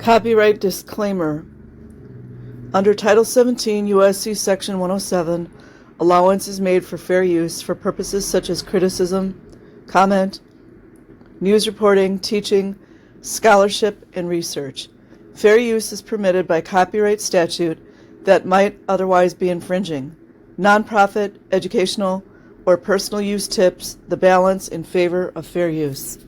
Copyright disclaimer. Under Title 17 U.S.C. Section 107, allowance is made for fair use for purposes such as criticism, comment, news reporting, teaching, scholarship, and research. Fair use is permitted by copyright statute that might otherwise be infringing. Nonprofit, educational, or personal use tips the balance in favor of fair use.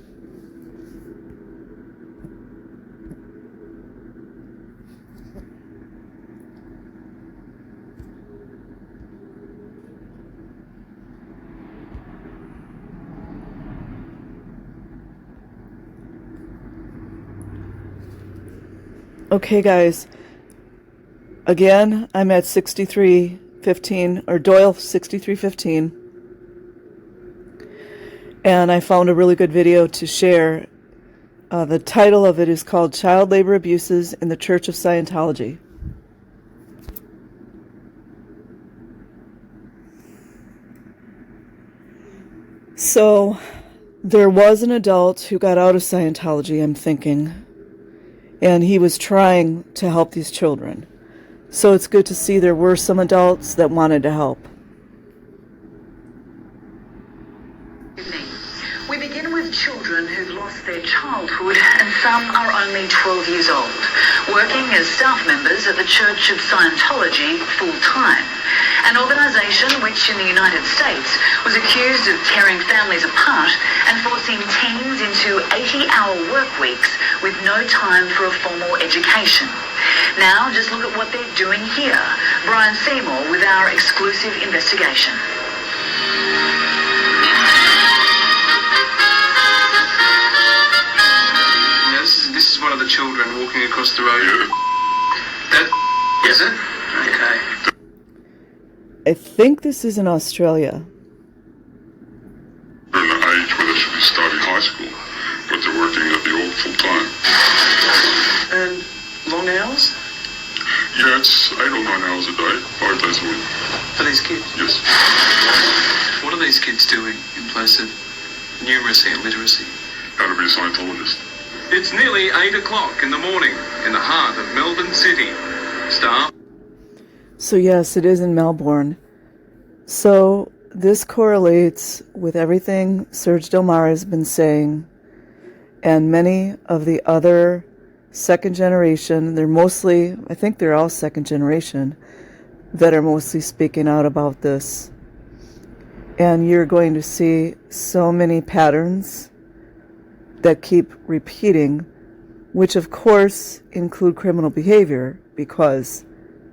Okay, guys, again, I'm at 6315, or Doyle 6315, and I found a really good video to share. The title of it is called Child Labor Abuses in the Church of Scientology. So, there was an adult who got out of Scientology, I'm thinking, and he was trying to help these children. So it's good to see there were some adults that wanted to help. We begin with children who've lost their childhood, and some are only 12 years old, working as staff members at the Church of Scientology full-time, an organisation which in the United States was accused of tearing families apart and forcing teens into 80-hour work weeks with no time for a formal education. Now just look at what they're doing here. Brian Seymour with our exclusive investigation. This is one of the children walking across the road. Yeah. That is it? Okay. I think this is in Australia. They're in the age where they should be starting high school, but they're working at the old full time. And long hours? Yeah, it's 8 or 9 hours a day, 5 days a week. For these kids? Yes. What are these kids doing in place of numeracy and literacy? How to be a Scientologist. It's nearly 8 o'clock in the morning in the heart of Melbourne City. Staff. So yes, it is in Melbourne. So this correlates with everything Serge Delmar has been saying, and many of the other second generation, I think they're all second generation, that are mostly speaking out about this. And you're going to see so many patterns that keep repeating, which of course include criminal behavior, because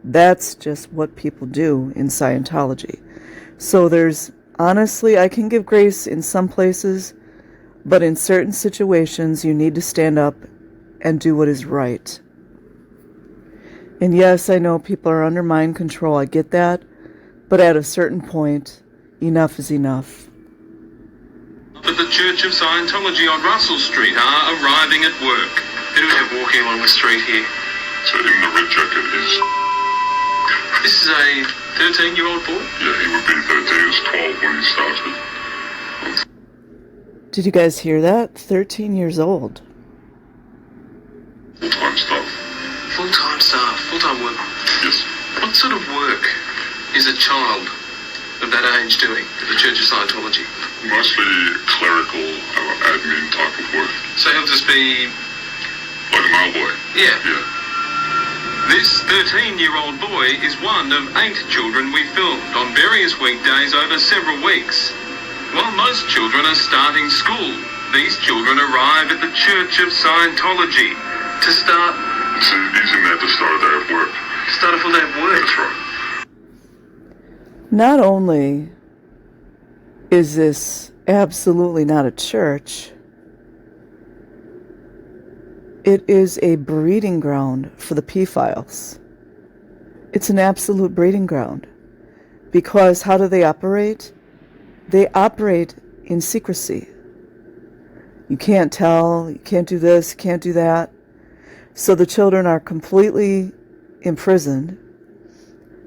that's just what people do in Scientology. So honestly, I can give grace in some places, but in certain situations you need to stand up and do what is right. And yes, I know people are under mind control, I get that, but at a certain point, enough is enough. At the Church of Scientology on Russell Street are arriving at work. Who do we have walking along the street here? So in the red jacket is... This is a 13-year-old boy? Yeah, he would be 13. He was 12 when he started. Did you guys hear that? 13 years old. Full-time staff. Full-time staff, full-time work. Yes. What sort of work is a child of that age doing at the Church of Scientology? Mostly clerical, admin type of work. So he'll just be... Like a mailboy. Yeah. Yeah. This 13-year-old boy is one of 8 children we filmed on various weekdays over several weeks. While most children are starting school, these children arrive at the Church of Scientology to start... He's in there to start a day of work. Start a full day of work. That's right. Not only is this absolutely not a church, it is a breeding ground for the pedophiles. It's an absolute breeding ground. Because how do they operate? They operate in secrecy. You can't tell, you can't do this, you can't do that. So the children are completely imprisoned.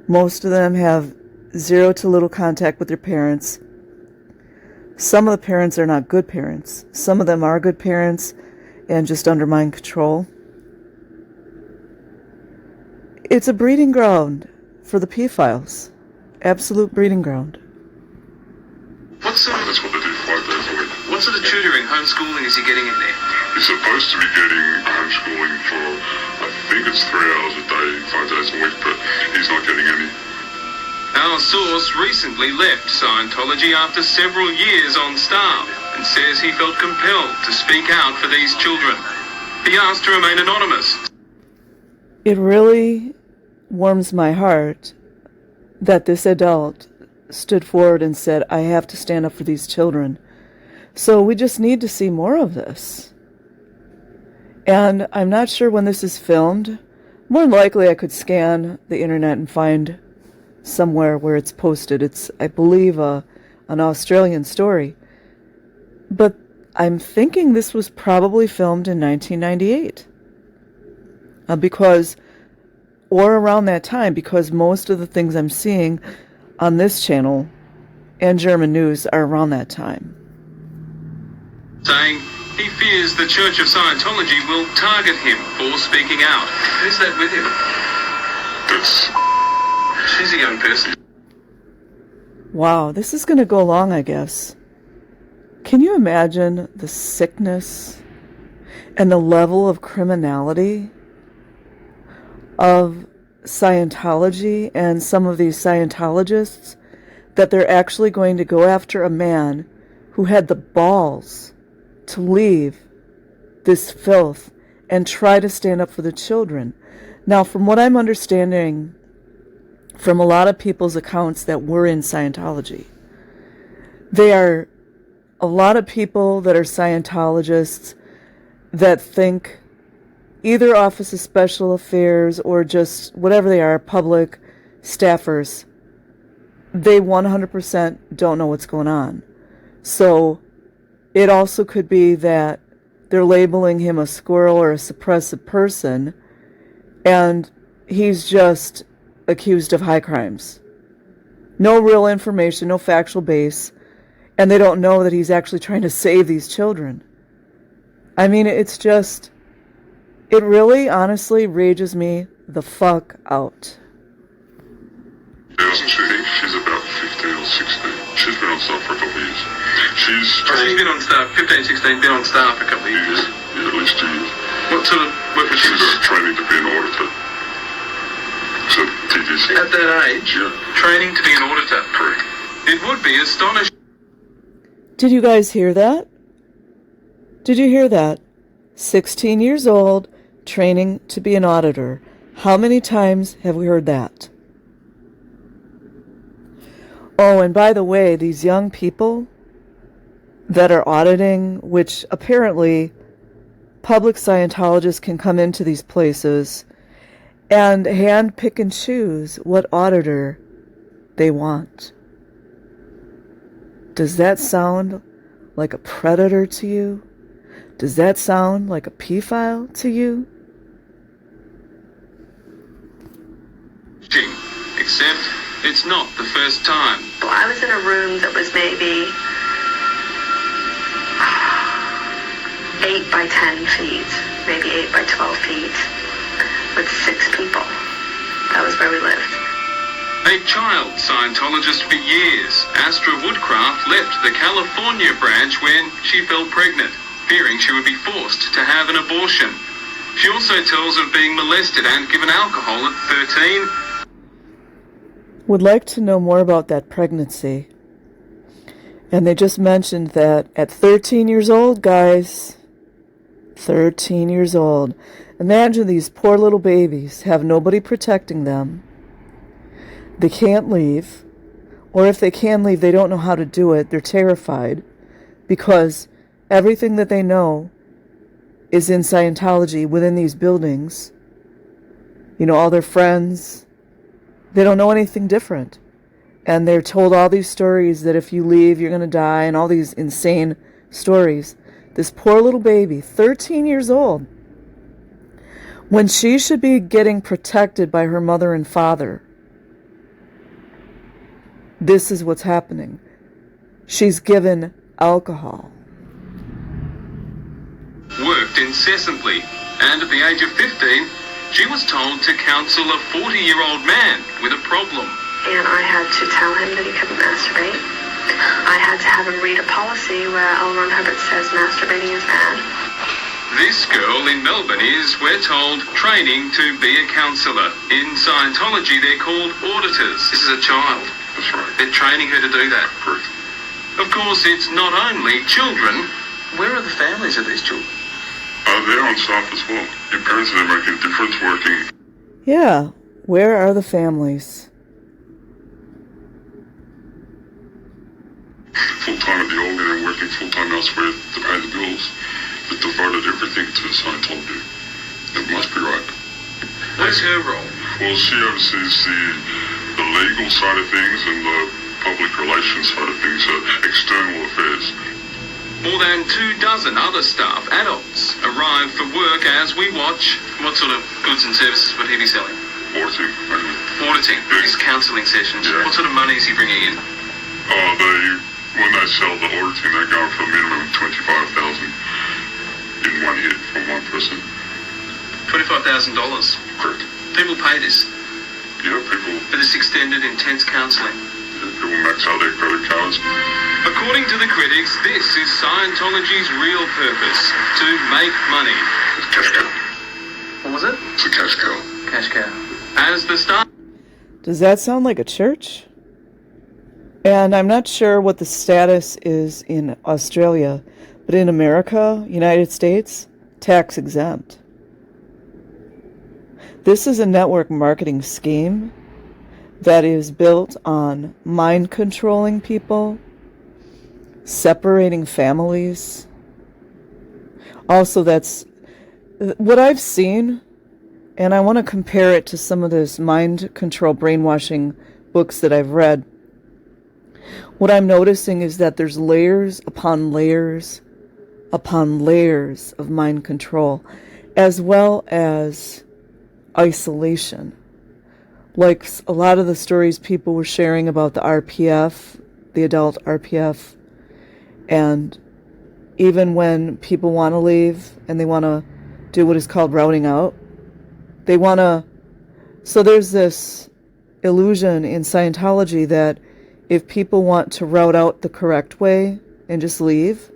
Most of them have zero to little contact with their parents. Some of the parents are not good parents. Some of them are good parents and just under mind control. It's a breeding ground for the pedophiles. Absolute breeding ground. What sort of, That's what they do 5 days a week. what sort of tutoring, homeschooling is he getting in there? He's supposed to be getting homeschooling for, I think it's 3 hours a day, 5 days a week, but he's not getting any. Our source recently left Scientology after several years on staff and says he felt compelled to speak out for these children. He asked to remain anonymous. It really warms my heart that this adult stood forward and said, I have to stand up for these children. So we just need to see more of this. And I'm not sure when this is filmed. More than likely I could scan the internet and find somewhere where it's posted. It's, I believe, an Australian story. But I'm thinking this was probably filmed in 1998. Or around that time, because most of the things I'm seeing on this channel and German news are around that time. Saying he fears the Church of Scientology will target him for speaking out. Who's that with him? That's, She's a young person. Wow, this is going to go long, I guess. Can you imagine the sickness and the level of criminality of Scientology and some of these Scientologists, that they're actually going to go after a man who had the balls to leave this filth and try to stand up for the children? Now, from what I'm understanding from a lot of people's accounts that were in Scientology, they are a lot of people that are Scientologists that think either Office of Special Affairs or just whatever they are, public staffers, they 100% don't know what's going on. So it also could be that they're labeling him a squirrel or a suppressive person, and he's just accused of high crimes. No real information, no factual base, and they don't know that he's actually trying to save these children. I mean, it's just, it really, honestly, rages me the fuck out. isn't she? She's about 15 or 16. She's been on staff for a couple of years. She's Been on staff, 15, 16, been on staff a couple of years. yeah, at least 2 years. What sort of work was she She's doing? training to be an auditor. So TTC. At that age, Yeah. training to be an auditor. Correct. It would be astonishing. Did you guys hear that? Did you hear that? 16 years old, training to be an auditor. How many times have we heard that? Oh, and by the way, these young people that are auditing, which apparently public Scientologists can come into these places and hand pick and choose what auditor they want. Does that sound like a predator to you? Does that sound like a pedophile to you? Except it's not the first time. I was in a room that was maybe 8 by 10 feet, maybe 8 by 12 feet, with 6 people. That was where we lived. A child Scientologist for years, Astra Woodcraft left the California branch when she fell pregnant, fearing she would be forced to have an abortion. She also tells of being molested and given alcohol at 13. Would like to know more about that pregnancy. And they just mentioned that at 13 years old, guys, 13 years old. Imagine these poor little babies have nobody protecting them. They can't leave. Or if they can leave, they don't know how to do it. They're terrified because everything that they know is in Scientology within these buildings. You know, all their friends, they don't know anything different. And they're told all these stories that if you leave, you're going to die, and all these insane stories. This poor little baby, 13 years old, when she should be getting protected by her mother and father, this is what's happening. She's given alcohol. Worked incessantly, and at the age of 15, She was told to counsel a 40-year-old man with a problem. And I had to tell him that he couldn't masturbate. I had to have him read a policy where L. Ron Hubbard says masturbating is bad. This girl in Melbourne is, we're told, training to be a counsellor. In Scientology, they're called auditors. This is a child. That's right. They're training her to do that. Correct. Of course, it's not only children. Where are the families of these children? They're on staff as well. Your parents are making a difference working. Yeah, where are the families? Full-time at the organ and working full-time elsewhere to pay the bills. That devoted everything to Scientology. It must be right. What's her role? Well, she oversees the legal side of things and the public relations side of things, external affairs. More than 24 other staff, adults, arrive for work as we watch. What sort of goods and services would he be selling? Auditing. Auditing. These counselling sessions. Yeah. What sort of money is he bringing in? When they sell the auditing, they go for a minimum of $25,000 in one hit from one person. $25,000. Correct. People pay this Yeah, people for this extended, intense counselling. max out their credit cards. According to the critics, this is Scientology's real purpose, to make money. It's cash cow. What was it? It's a cash cow. Cash cow. As the star... Does that sound like a church? And I'm not sure what the status is in Australia, but in America, United States, tax exempt. This is a network marketing scheme that is built on mind controlling people, separating families. Also, that's what I've seen, and I want to compare it to some of this mind control brainwashing books that I've read. What I'm noticing is that there's layers upon layers upon layers of mind control, as well as isolation. Like a lot of the stories people were sharing about the RPF, the adult RPF, and even when people want to leave and they want to do what is called routing out, they want to... So there's this illusion in Scientology that if people want to route out the correct way and just leave,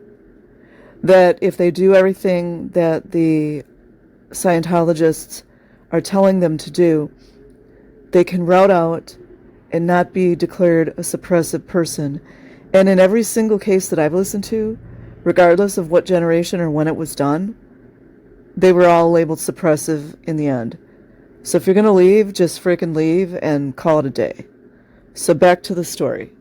that if they do everything that the Scientologists are telling them to do, they can route out and not be declared a suppressive person. And in every single case that I've listened to, regardless of what generation or when it was done, they were all labeled suppressive in the end. So if you're going to leave, just freaking leave and call it a day. So back to the story.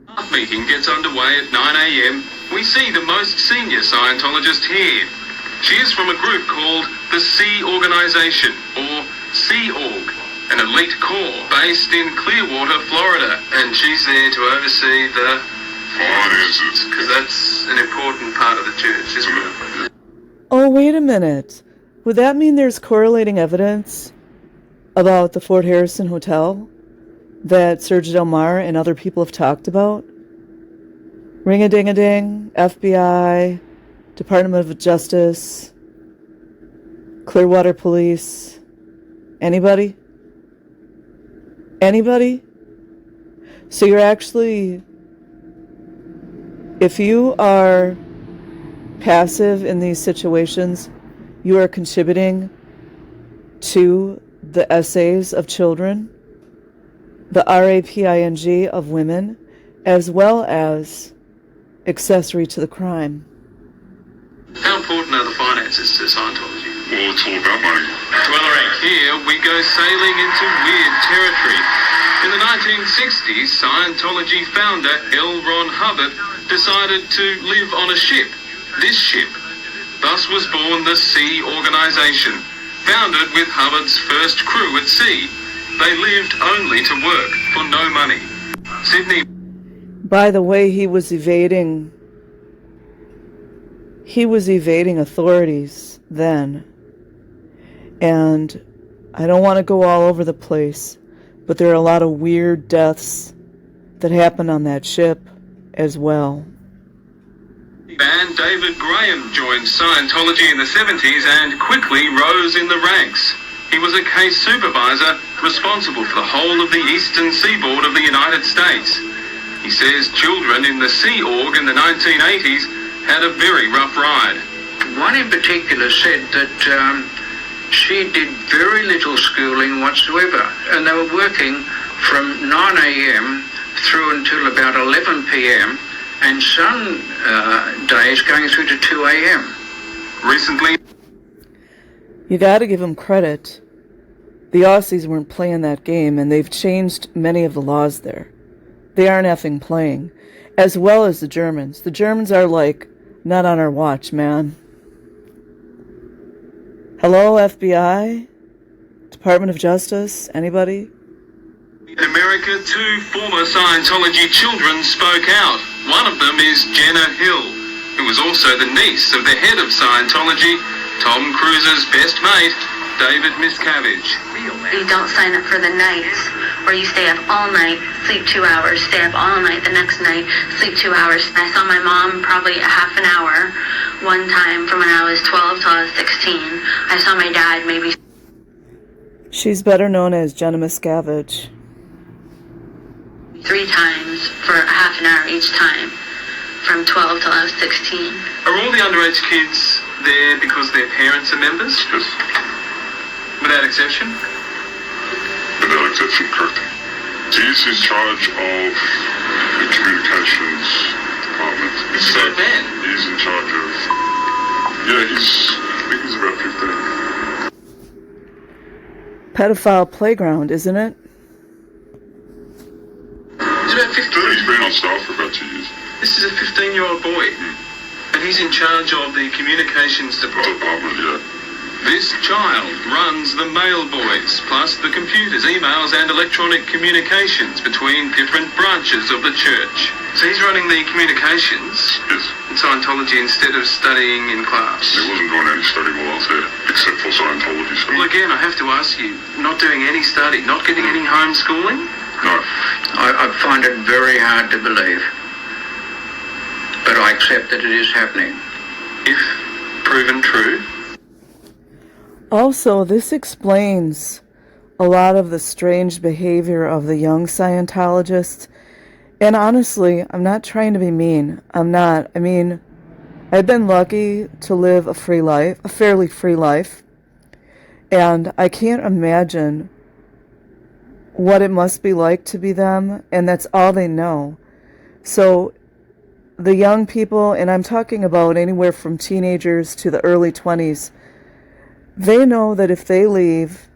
Staff meeting gets underway at 9 a.m. We see the most senior Scientologist here. She is from a group called the Sea Organization, or Sea Org, an elite corps based in Clearwater, Florida, and she's there to oversee the Finances. because that's an important part of the church, isn't it? Oh, wait a minute. Would that mean there's correlating evidence about the Fort Harrison Hotel that Sergio Del Mar and other people have talked about? Ring-a-ding-a-ding, FBI, Department of Justice, Clearwater Police. Anybody? Anybody? So you're actually... If you are passive in these situations, you are contributing to the essays of children, the raping of women, as well as accessory to the crime. How important are the finances to Scientology? Well, it's all about money. Dwellering here, we go sailing into weird territory. In the 1960s, Scientology founder L. Ron Hubbard decided to live on a ship. This ship. Thus was born the Sea Organization, founded with Hubbard's first crew at sea. They lived only to work for no money. Sydney. By the way, he was evading authorities then. And I don't want to go all over the place, but there are a lot of weird deaths that happened on that ship as well. Band David Graham joined Scientology in the 70s and quickly rose in the ranks. He was a case supervisor responsible for the whole of the eastern seaboard of the United States. He says children in the Sea Org in the 1980s had a very rough ride. One in particular said that she did very little schooling whatsoever, and they were working from 9 a.m. through until about 11 p.m. and some days going through to 2 a.m. Recently, You gotta give them credit. The Aussies weren't playing that game, and they've changed many of the laws there. They aren't effing playing. As well as the Germans. The Germans are like, not on our watch, man. Hello, FBI? Department of Justice? Anybody? in America, 2 former Scientology children spoke out. One of them is Jenna Hill, who was also the niece of the head of Scientology, Tom Cruise's best mate, David Miscavige. You don't sign up for the nights where you stay up all night, sleep 2 hours, stay up all night the next night, sleep 2 hours. I saw my mom probably a half an hour one time from when I was 12 till I was 16. I saw my dad maybe. She's better known as Jenna Miscavige. 3 times for a half an hour each time from 12 till I was 16. Are all the underage kids there because their parents are members? Yes. Without exception? Without exception, correct. He's in charge of the communications department. He's a good man. He's in charge of... Yeah, I think he's about 15. Pedophile playground, isn't it? He's about 15. He's been on staff for about 2 years. This is a 15-year-old boy. And he's in charge of the communications department. Yeah. This child runs the mail boys, plus the computers, emails and electronic communications between different branches of the church. So he's running the communications Yes. in Scientology instead of studying in class. He wasn't doing any study while I was there, except for Scientology study. Well, again, I have to ask you, not doing any study, not getting any homeschooling? No. I find it very hard to believe, but I accept that it is happening. If proven true. Also, this explains a lot of the strange behavior of the young Scientologists. And honestly, I'm not trying to be mean. I'm not. I mean, I've been lucky to live a free life, a fairly free life. And I can't imagine what it must be like to be them. And that's all they know. So the young people, and I'm talking about anywhere from teenagers to the early 20s, they know that if they leave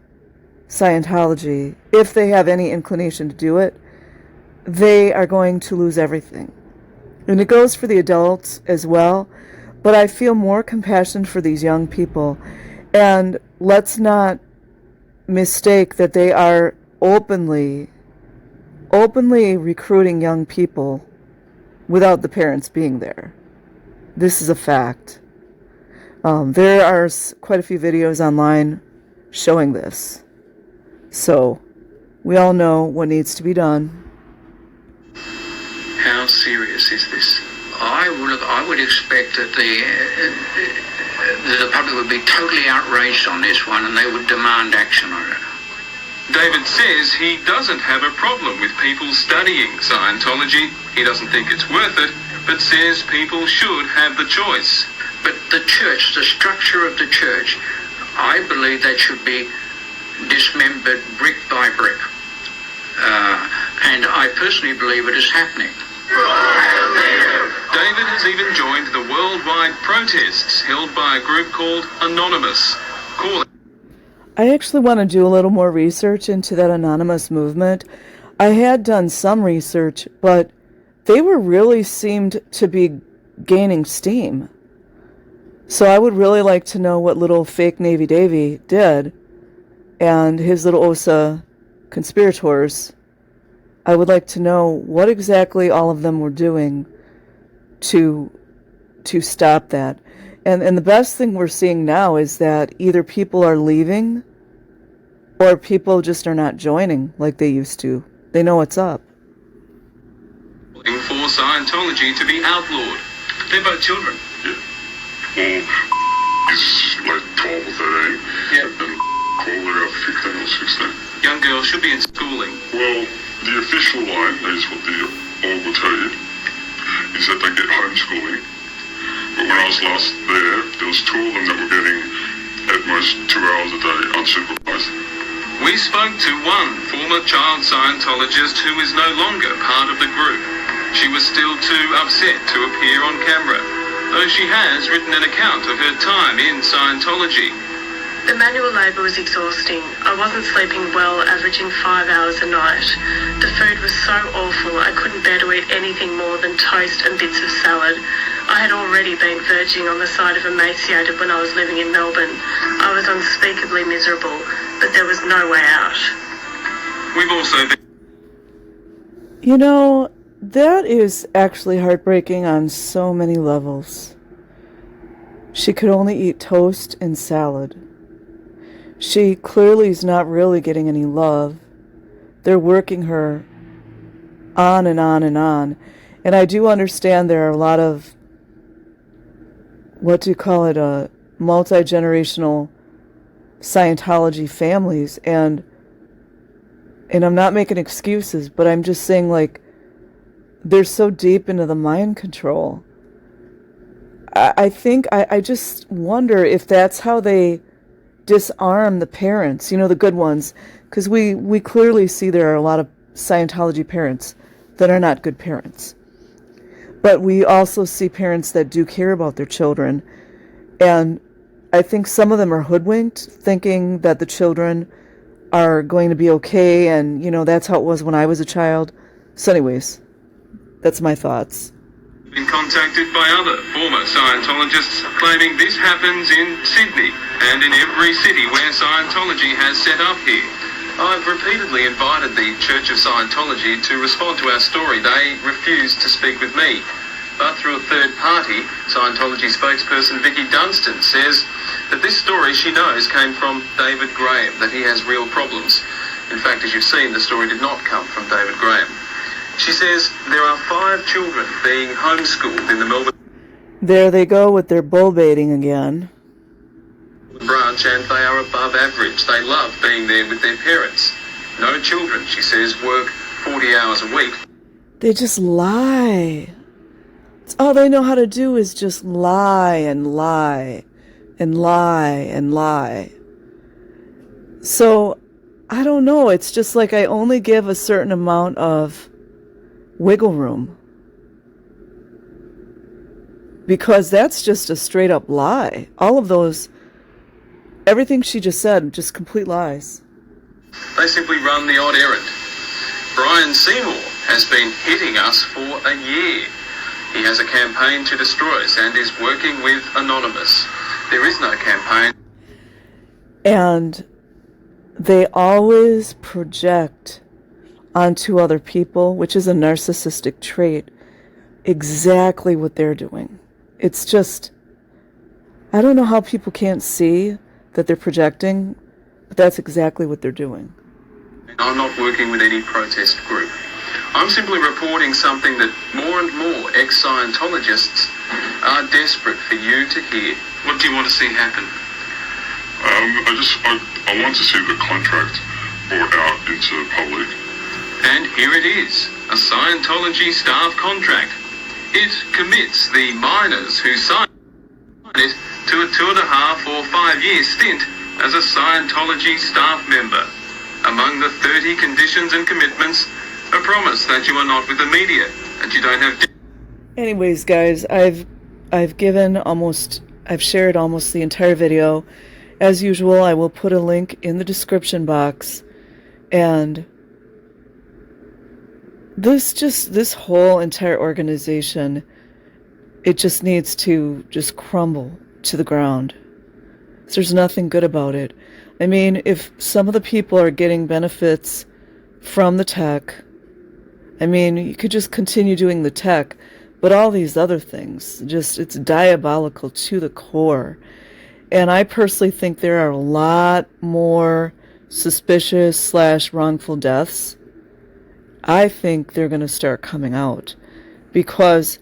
Scientology, if they have any inclination to do it, they are going to lose everything. And it goes for the adults as well, but I feel more compassion for these young people. And let's not mistake that they are openly recruiting young people without the parents being there. This is a fact. There are quite a few videos online showing this. So, we all know what needs to be done. How serious is this? I would expect that the public would be totally outraged on this one, and they would demand action on it. David says he doesn't have a problem with people studying Scientology. He doesn't think it's worth it, but says people should have the choice. But the church, the structure of the church, I believe that should be dismembered brick by brick. And I personally believe it is happening. David has even joined the worldwide protests held by a group called Anonymous, calling... I actually want to do a little more research into that anonymous movement. I had done some research, but they really seemed to be gaining steam. So I would really like to know what little fake Navy Davy did and his little OSA conspirators. I would like to know what exactly all of them were doing to stop that. And the best thing we're seeing now is that either people are leaving or people just are not joining like they used to. They know what's up. For Scientology to be outlawed. They're both children. Yeah. Well, he's like 12 or 13. Yeah. And called her about fine. That is what the org will tell you, is that they get homeschooling. But when I was last there was 2 of them that were getting at most 2 hours a day unsupervised. We spoke to one former child Scientologist who is no longer part of the group. She was still too upset to appear on camera, though she has written an account of her time in Scientology. The manual labour was exhausting. I wasn't sleeping well, averaging 5 hours a night. The food was so awful, I couldn't bear to eat anything more than toast and bits of salad. I had already been verging on the side of emaciated when I was living in Melbourne. I was unspeakably miserable, but there was no way out. We've also been... You know, that is actually heartbreaking on so many levels. She could only eat toast and salad. She clearly is not really getting any love. They're working her on and on and on. And I do understand there are a lot of, multi-generational Scientology families. And I'm not making excuses, but I'm just saying, like, they're so deep into the mind control. I think, I just wonder if that's how they disarm the parents, the good ones, because we clearly see there are a lot of Scientology parents that are not good parents. But we also see parents that do care about their children, and I think some of them are hoodwinked, thinking that the children are going to be okay, and, that's how it was when I was a child. So anyways, that's my thoughts. Been contacted by other former Scientologists claiming this happens in Sydney and in every city where Scientology has set up here. I've repeatedly invited the Church of Scientology to respond to our story. They refused to speak with me. But through a third party, Scientology spokesperson Vicky Dunstan says that this story she knows came from David Graham, that he has real problems. In fact, as you've seen, the story did not come from David Graham. She says there are 5 children being homeschooled in the Melbourne There they go with their bull baiting again. branch, and they are above average. They love being there with their parents. No children, she says, work 40 hours a week. They just lie. It's all they know how to do is just lie and lie and lie and lie. So, I don't know. It's just like I only give a certain amount of wiggle room, because that's just a straight up lie. All of those, everything she just said, just complete lies. They simply run the odd errand. Brian Seymour has been hitting us for a year. He has a campaign to destroy us and is working with Anonymous. There is no campaign. And they always project onto other people, which is a narcissistic trait, exactly what they're doing. It's just, I don't know how people can't see that they're projecting, but that's exactly what they're doing. I'm not working with any protest group. I'm simply reporting something that more and more ex-Scientologists are desperate for you to hear. What do you want to see happen? I want to see the contract brought out into the public. And here it is, a Scientology staff contract. It commits the minors who sign it to a 2.5 or 5 year stint as a Scientology staff member. Among the 30 conditions and commitments, a promise that you are not with the media, that you don't have... Anyways, guys, I've shared almost the entire video. As usual, I will put a link in the description box, and this whole entire organization, it just needs to just crumble to the ground. There's nothing good about it. I mean, if some of the people are getting benefits from the tech, I mean, you could just continue doing the tech, but all these other things, it's diabolical to the core. And I personally think there are a lot more suspicious / wrongful deaths. I think they're going to start coming out because,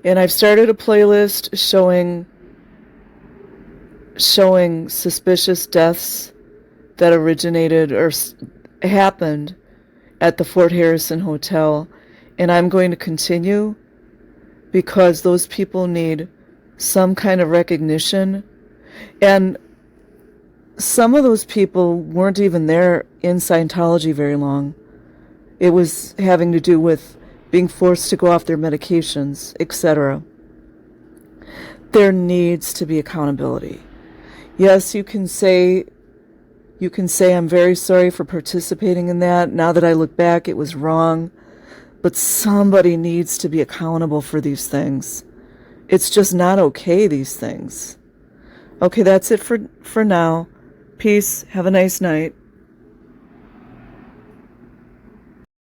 and I've started a playlist showing suspicious deaths that originated or happened at the Fort Harrison Hotel, and I'm going to continue because those people need some kind of recognition. And some of those people weren't even there in Scientology very long. It was having to do with being forced to go off their medications, etc. There needs to be accountability. Yes, you can say I'm very sorry for participating in that. Now that I look back, it was wrong. But somebody needs to be accountable for these things. It's just not okay, these things. Okay, that's it for now. Peace. Have a nice night.